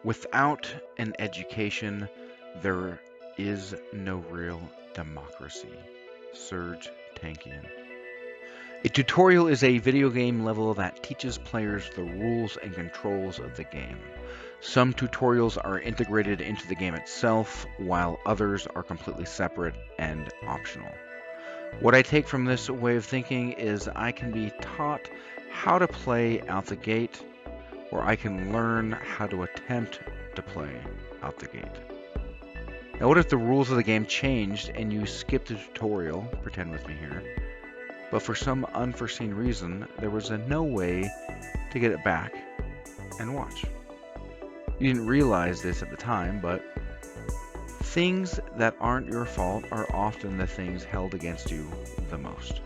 Without an education, there is no real democracy. Serge Tankian. A tutorial is a video game level that teaches players the rules and controls of the game. Some tutorials are integrated into the game itself, while others are completely separate and optional. What I take from this way of thinking is I can be taught how to play out the gate, or I can learn how to attempt to play out the gate. Now, what if the rules of the game changed and you skipped the tutorial, pretend with me here, but for some unforeseen reason, there was no way to get it back and watch? You didn't realize this at the time, but things that aren't your fault are often the things held against you the most.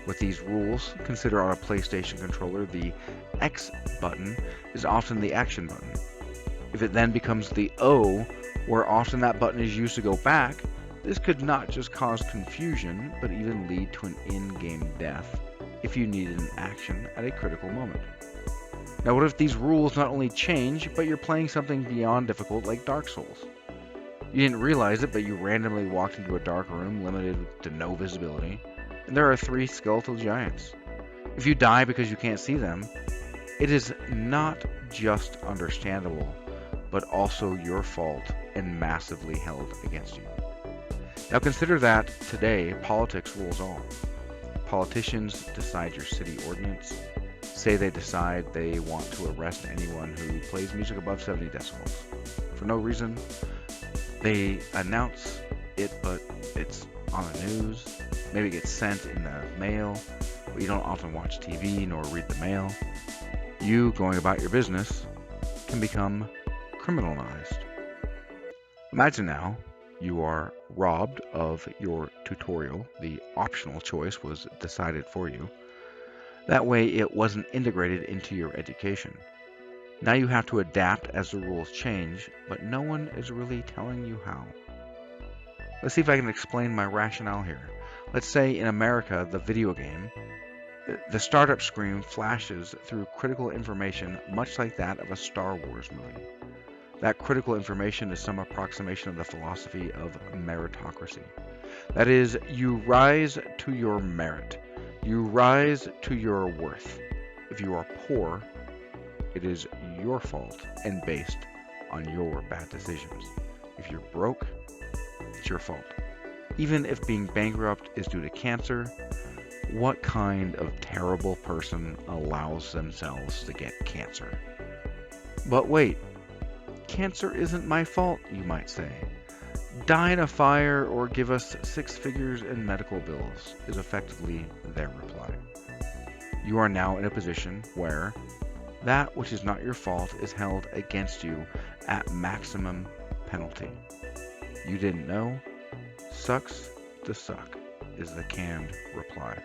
With these rules, consider on a PlayStation controller, the X button is often the action button. If it then becomes the O, where often that button is used to go back, this could not just cause confusion, but even lead to an in-game death if you needed an action at a critical moment. Now, what if these rules not only change, but you're playing something beyond difficult like Dark Souls? You didn't realize it, but you randomly walked into a dark room limited to no visibility, and there are 3 skeletal giants. If you die because you can't see them, it is not just understandable, but also your fault and massively held against you. Now consider that today politics rules all. Politicians decide your city ordinance. Say they decide they want to arrest anyone who plays music above 70 decibels. For no reason. They announce it, but it's on the news. Maybe it gets sent in the mail, but you don't often watch TV nor read the mail. You, going about your business, can become criminalized. Imagine now you are robbed of your tutorial. The optional choice was decided for you. That way it wasn't integrated into your education. Now you have to adapt as the rules change, but no one is really telling you how. Let's see if I can explain my rationale here. Let's say in America, the video game, the startup screen flashes through critical information much like that of a Star Wars movie. That critical information is some approximation of the philosophy of meritocracy. That is, you rise to your merit. You rise to your worth. If you are poor, it is your fault and based on your bad decisions. If you're broke, it's your fault. Even if being bankrupt is due to cancer, what kind of terrible person allows themselves to get cancer? But wait, cancer isn't my fault, you might say. Die in a fire or give us 6 figures in medical bills is effectively their reply. You are now in a position where that which is not your fault is held against you at maximum penalty. You didn't know? Sucks to suck is the canned reply.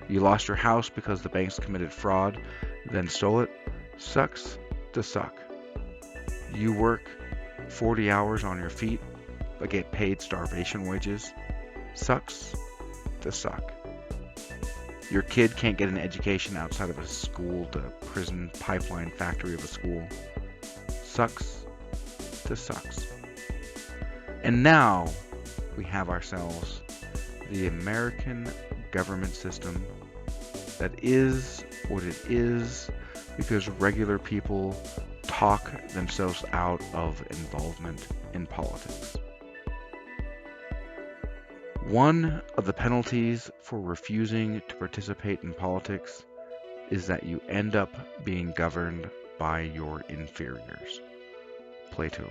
You lost your house because the banks committed fraud, then stole it? Sucks to suck. You work 40 hours on your feet, but get paid starvation wages? Sucks to suck. Your kid can't get an education outside of a school to prison pipeline factory of a school? Sucks to sucks. And now we have ourselves the American government system that is what it is because regular people talk themselves out of involvement in politics. One of the penalties for refusing to participate in politics is that you end up being governed by your inferiors. Plato.